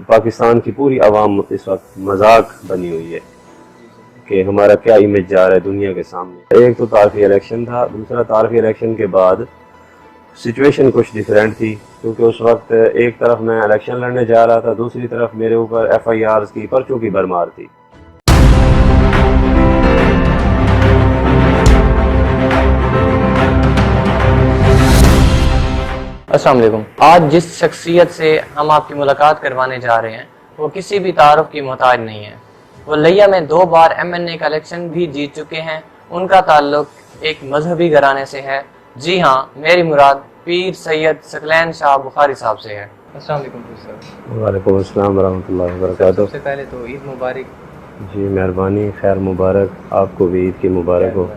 پاکستان کی پوری عوام اس وقت مذاق بنی ہوئی ہے کہ ہمارا کیا امیج جا رہا ہے دنیا کے سامنے۔ ایک تو تعارفی الیکشن تھا، دوسرا تعارفی الیکشن کے بعد سچویشن کچھ ڈیفرنٹ تھی، کیونکہ اس وقت ایک طرف میں الیکشن لڑنے جا رہا تھا، دوسری طرف میرے اوپر FIRs کی پرچوں کی بھرمار تھی۔ السلام علیکم۔ آج جس شخصیت سے ہم آپ کی ملاقات کروانے جا رہے ہیں وہ کسی بھی تعارف کی محتاج نہیں ہے۔ وہ لیا میں 2 بار MNA کا الیکشن بھی جیت چکے ہیں۔ ان کا تعلق ایک مذہبی گھرانے سے ہے۔ جی ہاں، میری مراد پیر سید ثقلین شاہ بخاری صاحب سے ہے۔ السلام علیکم پیر صاحب۔ وعلیکم السلام ورحمۃ اللہ وبرکاتہ۔ سب سے پہلے تو عید مبارک۔ جی مہربانی، خیر مبارک، آپ کو بھی عید کی مبارک ہو۔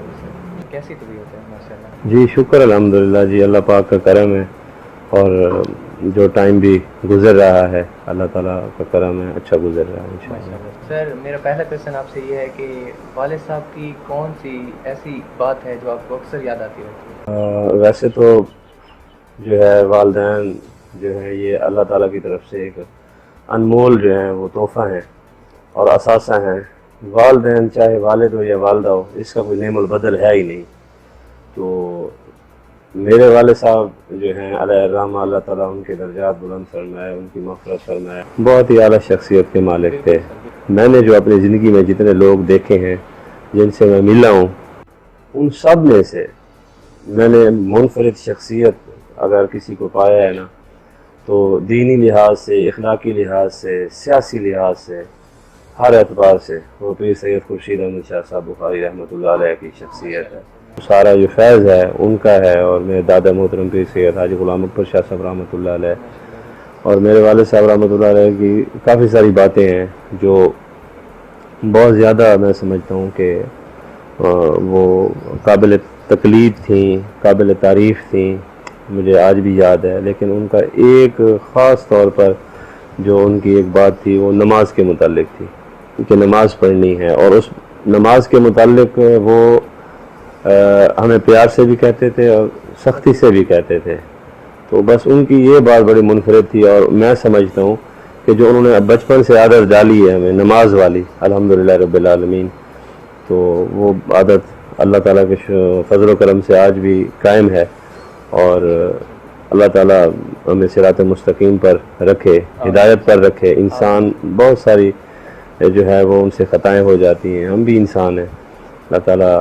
کیسی طبیعت ہے؟ ماشاءاللہ جی شکر الحمدللہ، جی اللہ پاک کا کرم ہے، اور جو ٹائم بھی گزر رہا ہے اللہ تعالیٰ کا کرم ہے، اچھا گزر رہا ہے انشاءاللہ۔ سر، میرا پہلا کویشچن آپ سے یہ ہے کہ والد صاحب کی کون سی ایسی بات ہے جو آپ کو اکثر یاد آتی ہے؟ ویسے تو جو ہے والدین جو ہے یہ اللہ تعالیٰ کی طرف سے ایک انمول جو ہیں وہ تحفہ ہیں اور اثاثہ ہیں۔ والدین چاہے والد ہو یا والدہ ہو، اس کا کوئی نعم البدل ہے ہی نہیں۔ تو میرے والد صاحب جو ہیں علیہ الرحمہ، اللہ تعالیٰ ان کے درجات بلند فرمائے، ان کی مغفرت فرمائے، بہت ہی اعلیٰ شخصیت کے مالک تھے۔ میں نے جو اپنی زندگی میں جتنے لوگ دیکھے ہیں، جن سے میں ملا ہوں، ان سب میں سے میں نے منفرد شخصیت اگر کسی کو پایا ہے نا، تو دینی لحاظ سے، اخلاقی لحاظ سے، سیاسی لحاظ سے، ہر اعتبار سے وہ پیر سید خورشید احمد شاہ صاحب بخاری رحمۃ اللہ علیہ کی شخصیت ہے۔ سارا جو فیض ہے ان کا ہے، اور میرے دادا محترم پیر سید حاجی غلام اکبر شاہ صاحب رحمۃ اللہ علیہ اور میرے والد صاحب رحمۃ اللہ علیہ کی کافی ساری باتیں ہیں جو بہت زیادہ میں سمجھتا ہوں کہ وہ قابل تقلید تھیں، قابل تعریف تھیں، مجھے آج بھی یاد ہے۔ لیکن ان کا ایک خاص طور پر جو ان کی ایک بات تھی وہ نماز کے متعلق تھی کہ نماز پڑھنی ہے، اور اس نماز کے متعلق وہ ہمیں پیار سے بھی کہتے تھے اور سختی سے بھی کہتے تھے۔ تو بس ان کی یہ بات بڑی منفرد تھی، اور میں سمجھتا ہوں کہ جو انہوں نے بچپن سے عادت ڈالی ہے ہمیں نماز والی، الحمدللہ رب العالمین، تو وہ عادت اللہ تعالیٰ کے فضل و کرم سے آج بھی قائم ہے، اور اللہ تعالیٰ ہمیں صراط مستقیم پر رکھے، ہدایت پر رکھے۔ انسان بہت ساری جو ہے وہ ان سے خطائیں ہو جاتی ہیں، ہم بھی انسان ہیں، اللہ تعالیٰ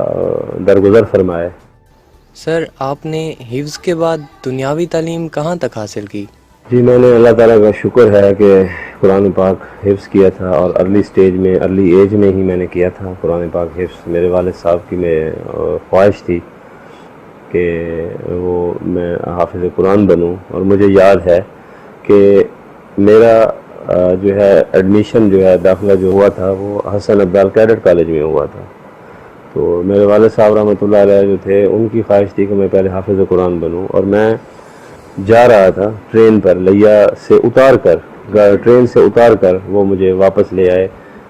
درگزر فرمائے۔ سر، آپ نے حفظ کے بعد دنیاوی تعلیم کہاں تک حاصل کی؟ جی میں نے اللہ تعالیٰ کا شکر ہے کہ قرآن پاک حفظ کیا تھا، اور ارلی سٹیج میں، ارلی ایج میں ہی میں نے کیا تھا قرآن پاک حفظ۔ میرے والد صاحب کی میں خواہش تھی کہ میں حافظ قرآن بنوں، اور مجھے یاد ہے کہ میرا جو ہے ایڈمیشن جو ہے داخلہ جو ہوا تھا وہ حسن عبدال کیڈٹ کالج میں ہوا تھا۔ تو میرے والد صاحب رحمۃ اللہ علیہ جو تھے، ان کی خواہش تھی کہ میں پہلے حافظ قرآن بنوں، اور میں جا رہا تھا ٹرین پر، لیا سے اتار کر، ٹرین سے اتار کر وہ مجھے واپس لے آئے،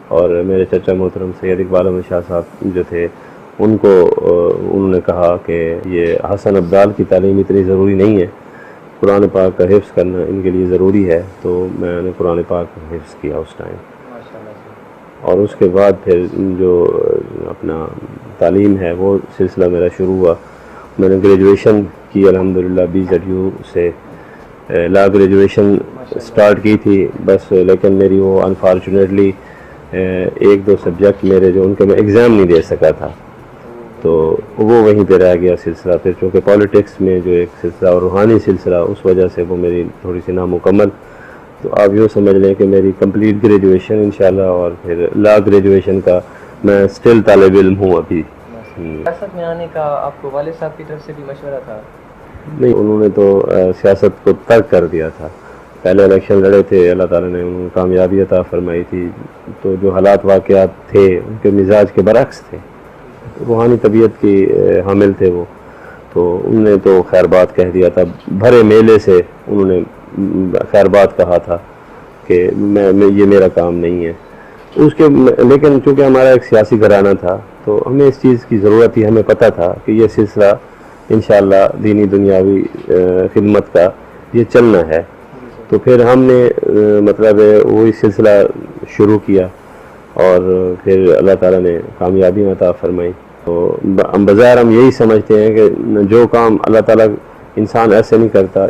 اور میرے چچا محترم سید اقبال احمد شاہ صاحب جو تھے ان کو انہوں نے کہا کہ یہ حسن عبدال کی تعلیم اتنی ضروری نہیں ہے، قرآن پاک کا حفظ کرنا ان کے لیے ضروری ہے۔ تو میں نے قرآن پاک کا حفظ کیا اس ٹائم، اور اس کے بعد پھر جو اپنا تعلیم ہے وہ سلسلہ میرا شروع ہوا۔ میں نے گریجویشن کی الحمدللہ BZU سے، لا گریجویشن سٹارٹ کی تھی بس، لیکن میری وہ انفارچونیٹلی 1-2 سبجیکٹ میرے جو ان کے میں ایگزام نہیں دے سکا تھا، تو وہ وہیں پہ رہ گیا سلسلہ۔ پھر چونکہ پالیٹکس میں جو ایک سلسلہ اور روحانی سلسلہ، اس وجہ سے وہ میری تھوڑی سی نامکمل، تو آپ یوں سمجھ لیں کہ میری کمپلیٹ گریجویشن انشاءاللہ، اور پھر لا گریجویشن کا میں اسٹل طالب علم ہوں ابھی۔ سیاست میں آنے کا آپ کو والد صاحب کی طرف سے بھی مشورہ تھا؟ نہیں، انہوں نے تو سیاست کو ترک کر دیا تھا۔ پہلے الیکشن لڑے تھے، اللہ تعالیٰ نے انہوں کامیابی عطا فرمائی تھی، تو جو حالات واقعات تھے ان کے مزاج کے برعکس تھے، روحانی طبیعت کی حامل تھے وہ، تو انہوں نے تو خیر بات کہہ دیا تھا، بھرے میلے سے انہوں نے خیر بات کہا تھا کہ یہ میرا کام نہیں ہے اس کے، لیکن چونکہ ہمارا ایک سیاسی گھرانہ تھا تو ہمیں اس چیز کی ضرورت تھی، ہمیں پتہ تھا کہ یہ سلسلہ انشاءاللہ دینی دنیاوی خدمت کا یہ چلنا ہے، تو پھر ہم نے مطلب وہی سلسلہ شروع کیا اور پھر اللہ تعالیٰ نے کامیابی عطا فرمائی. تو بظاہر ہم یہی سمجھتے ہیں کہ جو کام اللہ تعالیٰ انسان ایسے نہیں کرتا.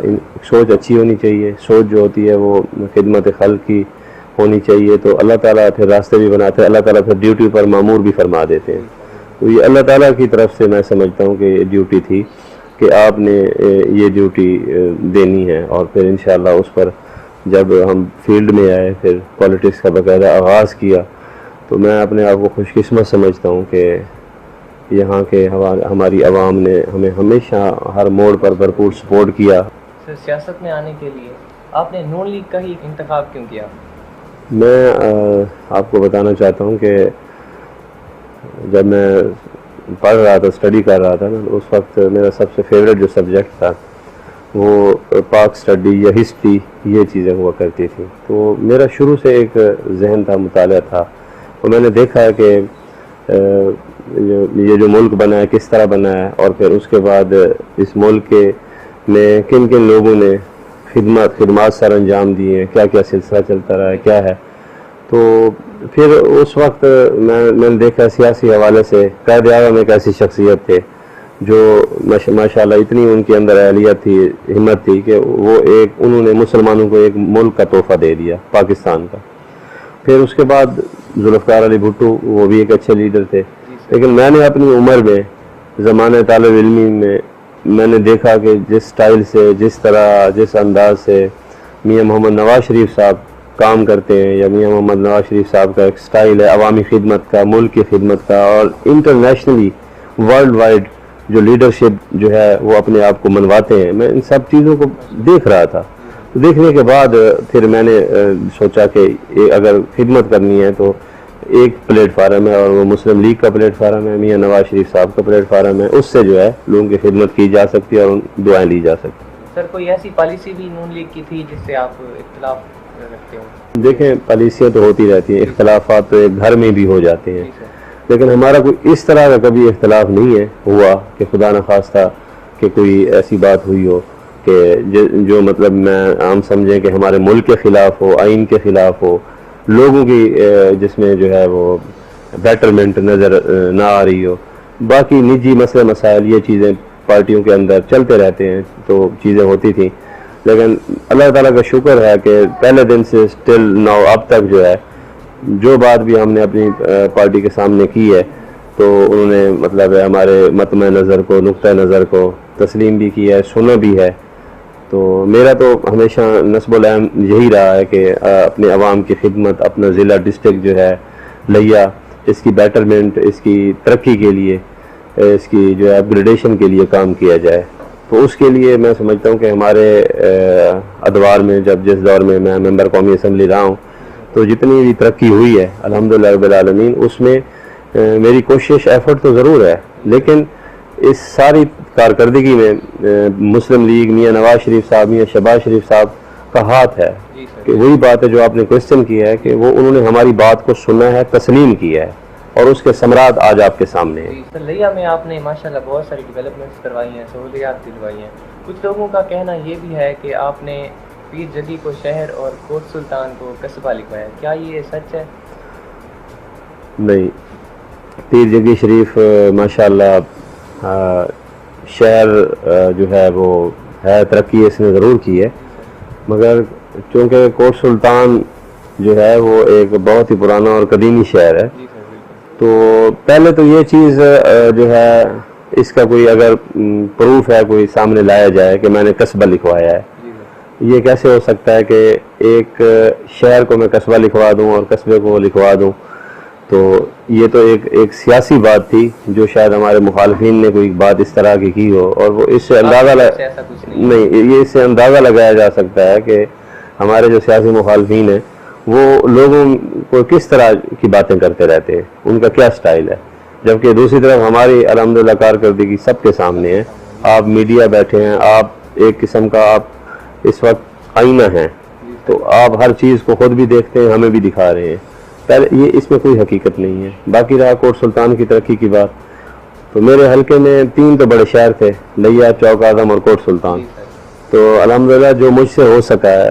سوچ اچھی ہونی چاہیے, سوچ جو ہوتی ہے وہ خدمت خلق کی ہونی چاہیے. تو اللہ تعالیٰ پھر راستے بھی بناتے ہیں, اللہ تعالیٰ پھر ڈیوٹی پر مامور بھی فرما دیتے ہیں. تو یہ اللہ تعالیٰ کی طرف سے میں سمجھتا ہوں کہ یہ ڈیوٹی تھی کہ آپ نے یہ ڈیوٹی دینی ہے. اور پھر انشاءاللہ اس پر جب ہم فیلڈ میں آئے, پھر پولیٹکس کا باقاعدہ آغاز کیا, تو میں اپنے آپ کو خوش قسمت سمجھتا ہوں کہ یہاں کے ہماری عوام نے ہمیں ہمیشہ ہر موڑ پر بھرپور سپورٹ کیا. سر, سیاست میں آنے کے لیے آپ نے نون لیگ کا ہی انتخاب کیوں کیا؟ میں آپ کو بتانا چاہتا ہوں کہ جب میں پڑھ رہا تھا, اسٹڈی کر رہا تھا نا, اس وقت میرا سب سے فیوریٹ جو سبجیکٹ تھا وہ پاک اسٹڈی یا ہسٹری, یہ چیزیں ہوا کرتی تھیں. تو میرا شروع سے ایک ذہن تھا, مطالعہ تھا, اور میں نے دیکھا ہے کہ یہ جو ملک بنا ہے کس طرح بنا ہے, اور پھر اس کے بعد اس ملک میں کن کن لوگوں نے خدمات سر انجام دیے ہیں, کیا کیا سلسلہ چلتا رہا ہے, کیا ہے. تو پھر اس وقت میں نے دیکھا سیاسی حوالے سے قائد اعظم ایک ایسی شخصیت تھے جو ماشاء اللہ اتنی ان کے اندر اہلیت تھی, ہمت تھی کہ وہ انہوں نے مسلمانوں کو ایک ملک کا تحفہ دے دیا, پاکستان کا. پھر اس کے بعد ذوالفقار علی بھٹو, وہ بھی ایک اچھے لیڈر تھے. لیکن میں نے اپنی عمر میں زمانۂ طالب علمی میں نے دیکھا کہ جس سٹائل سے, جس طرح, جس انداز سے میاں محمد نواز شریف صاحب کام کرتے ہیں, یا میاں محمد نواز شریف صاحب کا ایک سٹائل ہے عوامی خدمت کا, ملک کی خدمت کا, اور انٹرنیشنلی ورلڈ وائڈ جو لیڈرشپ جو ہے وہ اپنے آپ کو منواتے ہیں, میں ان سب چیزوں کو دیکھ رہا تھا. دیکھنے کے بعد پھر میں نے سوچا کہ اگر خدمت کرنی ہے تو ایک پلیٹ فارم ہے, اور وہ مسلم لیگ کا پلیٹ فارم ہے, میاں نواز شریف صاحب کا پلیٹ فارم ہے. اس سے جو ہے لوگوں کی خدمت کی جا سکتی ہے اور دعائیں لی جا سکتی. سر, کوئی ایسی پالیسی بھی نون لیگ کی تھی جس سے آپ اختلاف رکھتے ہو؟ دیکھیں, پالیسیاں تو ہوتی رہتی ہیں, اختلافات تو ایک گھر میں بھی ہو جاتے ہیں, لیکن ہمارا کوئی اس طرح کا کبھی اختلاف نہیں ہے ہوا کہ خدا نخواستہ کہ کوئی ایسی بات ہوئی ہو کہ جو مطلب میں عام سمجھیں کہ ہمارے ملک کے خلاف ہو, آئین کے خلاف ہو, لوگوں کی جس میں جو ہے وہ بیٹرمنٹ نظر نہ آ رہی ہو. باقی نجی مسئلے مسائل یہ چیزیں پارٹیوں کے اندر چلتے رہتے ہیں, تو چیزیں ہوتی تھیں. لیکن اللہ تعالیٰ کا شکر ہے کہ پہلے دن سے اسٹل ناؤ اب تک جو ہے جو بات بھی ہم نے اپنی پارٹی کے سامنے کی ہے تو انہوں نے مطلب ہمارے مطمع نظر کو, نقطۂ نظر کو تسلیم بھی کیا ہے, سنا بھی ہے. تو میرا تو ہمیشہ نصب العین یہی رہا ہے کہ اپنے عوام کی خدمت, اپنا ضلع ڈسٹرکٹ جو ہے لیا, اس کی بیٹرمنٹ, اس کی ترقی کے لیے, اس کی جو ہے اپ گریڈیشن کے لیے کام کیا جائے. تو اس کے لیے میں سمجھتا ہوں کہ ہمارے ادوار میں جس دور میں میں ممبر قومی اسمبلی رہا ہوں تو جتنی بھی ترقی ہوئی ہے الحمدللہ رب العالمین, اس میں میری کوشش ایفرٹ تو ضرور ہے, لیکن اس ساری کارکردگی میں مسلم لیگ, میاں نواز شریف صاحب, میاں شہباز شریف صاحب کا ہاتھ ہے. کہ وہی بات ہے جو آپ نے کوشچن کیا ہے کہ وہ انہوں نے ہماری بات کو سنا ہے, تسلیم کیا ہے, اور اس کے ثمرات آج آپ کے سامنے ہیں. سر, لیا میں آپ نے ماشاءاللہ بہت ساری ڈیولپمنٹس کروائی ہیں, سہولیات دلوائی ہیں. کچھ لوگوں کا کہنا یہ بھی ہے کہ آپ نے پیر جگی کو شہر اور کوٹ سلطان کو قصبہ لکھوایا, کیا یہ سچ ہے؟ نہیں, پیر جگی شریف ماشاءاللہ شہر جو ہے وہ ہے, ترقی اس نے ضرور کی ہے, مگر چونکہ کوٹ سلطان جو ہے وہ ایک بہت ہی پرانا اور قدیمی شہر ہے, تو پہلے تو یہ چیز جو ہے اس کا کوئی اگر پروف ہے کوئی سامنے لایا جائے کہ میں نے قصبہ لکھوایا ہے, یہ کیسے ہو سکتا ہے کہ ایک شہر کو میں قصبہ لکھوا دوں اور قصبے کو لکھوا دوں. تو یہ تو ایک سیاسی بات تھی جو شاید ہمارے مخالفین نے کوئی بات اس طرح کی ہو, اور وہ اس سے اندازہ لگایا جا سکتا ہے کہ ہمارے جو سیاسی مخالفین ہیں وہ لوگوں کو کس طرح کی باتیں کرتے رہتے ہیں, ان کا کیا سٹائل ہے. جبکہ دوسری طرف ہماری الحمدللہ کارکردگی سب کے سامنے ہے. آپ میڈیا بیٹھے ہیں, آپ ایک قسم کا آپ اس وقت آئینہ ہیں, تو آپ ہر چیز کو خود بھی دیکھتے ہیں, ہمیں بھی دکھا رہے ہیں. پہلے یہ اس میں کوئی حقیقت نہیں ہے. باقی رہا کوٹ سلطان کی ترقی کی بات, تو میرے حلقے میں 3 تو بڑے شہر تھے, لیا, چوک اعظم اور کوٹ سلطان. تو الحمدللہ جو مجھ سے ہو سکا ہے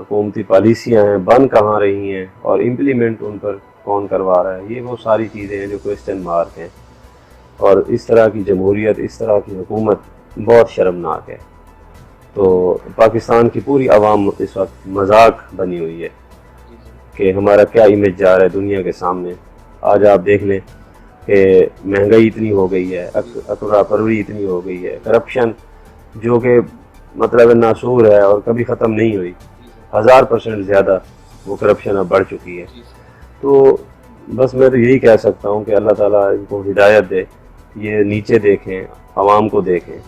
حکومتی پالیسیاں ہیں بن کہاں رہی ہیں اور امپلیمنٹ ان پر کون کروا رہا ہے، یہ وہ ساری چیزیں ہیں جو کوسچن مارک ہیں. اور اس طرح کی جمہوریت، اس طرح کی حکومت بہت شرمناک ہے. تو پاکستان کی پوری عوام اس وقت مذاق بنی ہوئی ہے کہ ہمارا کیا امیج جا رہا ہے دنیا کے سامنے. آج آپ دیکھ لیں کہ مہنگائی اتنی ہو گئی ہے، افرا پروری اتنی ہو گئی ہے، کرپشن جو کہ مطلب ناسور ہے اور کبھی ختم نہیں ہوئی، 1000% زیادہ وہ کرپشن اب بڑھ چکی ہے. تو بس میں تو یہی کہہ سکتا ہوں کہ اللہ تعالیٰ ان کو ہدایت دے، یہ نیچے دیکھیں، عوام کو دیکھیں.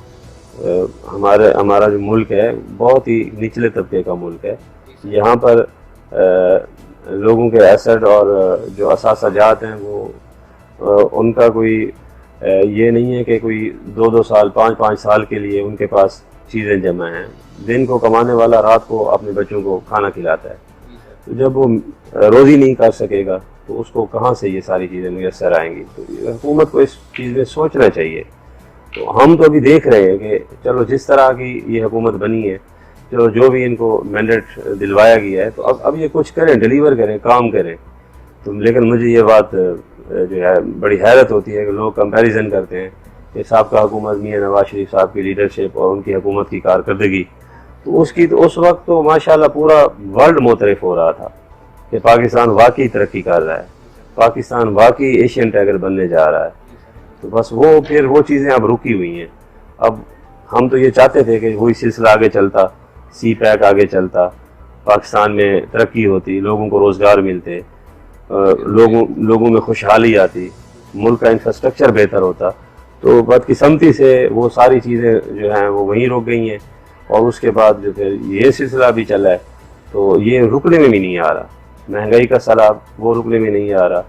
ہمارا جو ملک ہے بہت ہی نچلے طبقے کا ملک ہے. یہاں پر لوگوں کے ایسٹ اور جو اثاثہ جات ہیں وہ ان کا کوئی یہ نہیں ہے کہ کوئی 2 سال 5 سال کے لیے ان کے پاس چیزیں جمع ہیں. دن کو کمانے والا رات کو اپنے بچوں کو کھانا کھلاتا ہے. تو جب وہ روزی نہیں کر سکے گا تو اس کو کہاں سے یہ ساری چیزیں میسر آئیں گی؟ تو حکومت کو اس چیز میں سوچنا چاہیے. تو ہم تو ابھی دیکھ رہے ہیں کہ چلو جس طرح کی یہ حکومت بنی ہے، چلو جو بھی ان کو مینڈیٹ دلوایا گیا ہے تو اب یہ کچھ کریں، ڈیلیور کریں، کام کریں. تو لیکن مجھے یہ بات جو ہے بڑی حیرت ہوتی ہے کہ لوگ کمپیریزن کرتے ہیں کہ سابقہ حکومت میاں نواز شریف صاحب کی لیڈرشپ اور ان کی حکومت کی کارکردگی. تو اس وقت تو ماشاءاللہ پورا ورلڈ معترف ہو رہا تھا کہ پاکستان واقعی ترقی کر رہا ہے، پاکستان واقعی ایشین ٹائگر بننے جا رہا ہے. تو بس پھر وہ چیزیں اب رکی ہوئی ہیں. اب ہم تو یہ چاہتے تھے کہ وہی سلسلہ آگے چلتا، سی پیک آگے چلتا، پاکستان میں ترقی ہوتی، لوگوں کو روزگار ملتے، لوگوں میں خوشحالی آتی، ملک کا انفراسٹرکچر بہتر ہوتا. تو بدقسمتی سے وہ ساری چیزیں جو ہیں وہ وہیں رک گئی ہیں. اور اس کے بعد جو پھر یہ سلسلہ بھی چلا ہے تو یہ رکنے میں بھی نہیں آ رہا. مہنگائی کا سیلاب وہ رکنے میں نہیں آ رہا.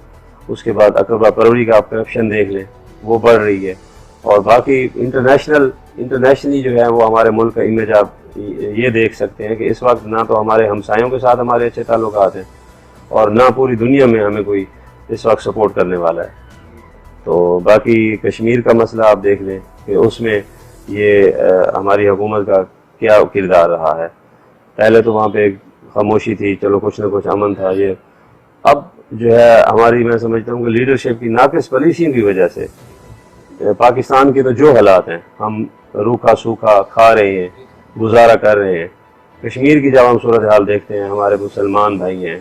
اس کے بعد اقربا پروری کا آپ کرپشن دیکھ لیں، وہ بڑھ رہی ہے. اور باقی انٹرنیشنلی جو ہے وہ ہمارے ملک کا امیج آپ یہ دیکھ سکتے ہیں کہ اس وقت نہ تو ہمارے ہمسایوں کے ساتھ ہمارے اچھے تعلقات ہیں اور نہ پوری دنیا میں ہمیں کوئی اس وقت سپورٹ کرنے والا ہے. تو باقی کشمیر کا مسئلہ آپ دیکھ لیں کہ اس میں یہ ہماری حکومت کا کیا کردار رہا ہے. پہلے تو وہاں پہ ایک خاموشی تھی، چلو کچھ نہ کچھ امن تھا. یہ اب جو ہے ہماری، میں سمجھتا ہوں کہ لیڈرشپ کی ناقص پالیسیوں کی وجہ سے پاکستان کے تو جو حالات ہیں، ہم روکھا سوکھا کھا رہے ہیں، گزارا کر رہے ہیں. کشمیر کی جب ہم صورتحال دیکھتے ہیں، ہمارے مسلمان بھائی ہیں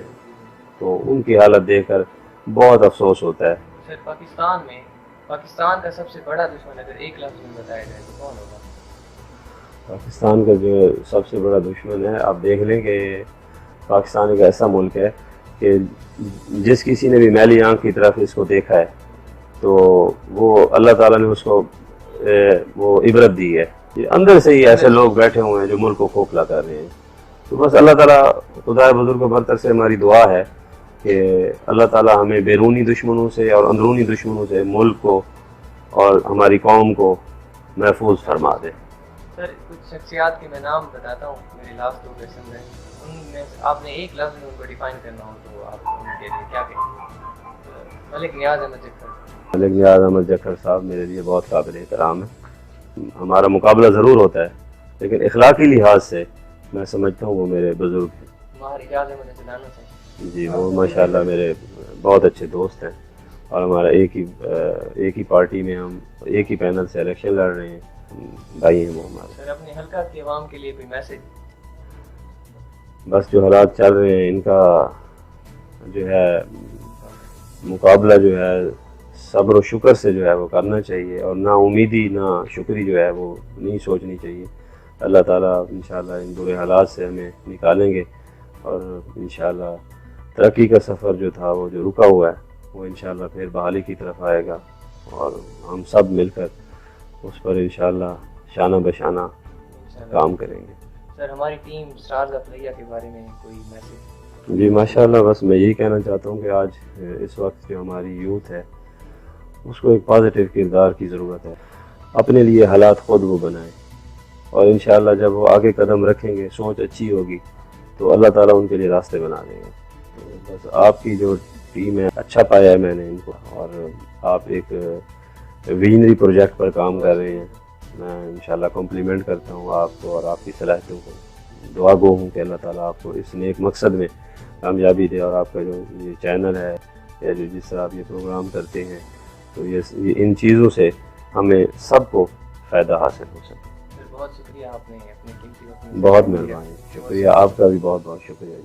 تو ان کی حالت دیکھ کر بہت افسوس ہوتا ہے. سر پاکستان کا سب سے بڑا دشمن اگر ایک لفظ میں بتایا جائے تو کون ہوگا؟ پاکستان کا جو سب سے بڑا دشمن ہے، آپ دیکھ لیں کہ پاکستان ایک ایسا ملک ہے کہ جس کسی نے بھی میلی آنکھ کی طرف اس کو دیکھا ہے تو وہ اللہ تعالیٰ نے اس کو وہ عبرت دی ہے. اندر سے ہی ایسے لوگ بیٹھے ہوئے ہیں جو ملک کو کھوکھلا کر رہے ہیں. تو بس اللہ تعالیٰ خدا بزرگ و برتر سے ہماری دعا ہے کہ اللہ تعالیٰ ہمیں بیرونی دشمنوں سے اور اندرونی دشمنوں سے ملک کو اور ہماری قوم کو محفوظ فرما دے. سر کچھ شخصیات کے میں نام بتاتا ہوں، میرے لاسٹ 2 کویشچن ہیں. ان میں آپ نے ایک لفظ میں ان کو ڈیفائن کرنا ہو تو آپ ان کے لیے کیا کہیں گے؟ ملک نیاز احمد جکھر صاحب میرے لیے بہت قابل احترام ہے. ہمارا مقابلہ ضرور ہوتا ہے لیکن اخلاقی لحاظ سے میں سمجھتا ہوں وہ میرے بزرگ ہیں. جی وہ ماشاءاللہ میرے بہت اچھے دوست ہیں اور ہمارا ایک ہی پارٹی میں ہم ایک ہی پینل سے الیکشن لڑ رہے ہیں. بھائی ہیں وہ ہمارے. سر اپنے حلقہ کی عوام کے لیے کوئی میسج؟ بس جو حالات چل رہے ہیں ان کا جو ہے مقابلہ جو ہے صبر و شکر سے جو ہے وہ کرنا چاہیے اور نا امیدی نہ شکری جو ہے وہ نہیں سوچنی چاہیے. اللہ تعالیٰ انشاءاللہ ان برے حالات سے ہمیں نکالیں گے اور انشاءاللہ ترقی کا سفر جو تھا وہ جو رکا ہوا ہے وہ انشاءاللہ پھر بحالی کی طرف آئے گا اور ہم سب مل کر اس پر انشاءاللہ شانہ بشانہ کام کریں گے. سر ہماری ٹیم اسٹارز آف لیا کے بارے میں کوئی میسج؟ جی ماشاءاللہ بس میں یہی کہنا چاہتا ہوں کہ آج اس وقت جو ہماری یوتھ ہے اس کو ایک پازیٹیو کردار کی ضرورت ہے. اپنے لیے حالات خود وہ بنائیں اور انشاءاللہ جب وہ آگے قدم رکھیں گے، سوچ اچھی ہوگی تو اللہ تعالیٰ ان کے لیے راستے بنا دیں گے. تو بس آپ کی جو ٹیم ہے اچھا پایا ہے میں نے ان کو اور آپ ایک ویژنری پروجیکٹ پر کام کر رہے ہیں. میں انشاءاللہ کمپلیمنٹ کرتا ہوں آپ کو اور آپ کی صلاحیتوں کو. دعا گو ہوں کہ اللہ تعالیٰ آپ کو اس نیک مقصد میں کامیابی دے، اور آپ کا جو یہ چینل ہے یا جو جس طرح آپ یہ پروگرام کرتے ہیں تو یہ ان چیزوں سے ہمیں سب کو فائدہ حاصل ہو سکے۔ بہت شکریہ، آپ نے اپنے قیمتی وقت میں بہت مہربانی، شکریہ آپ کا بھی، بہت بہت شکریہ۔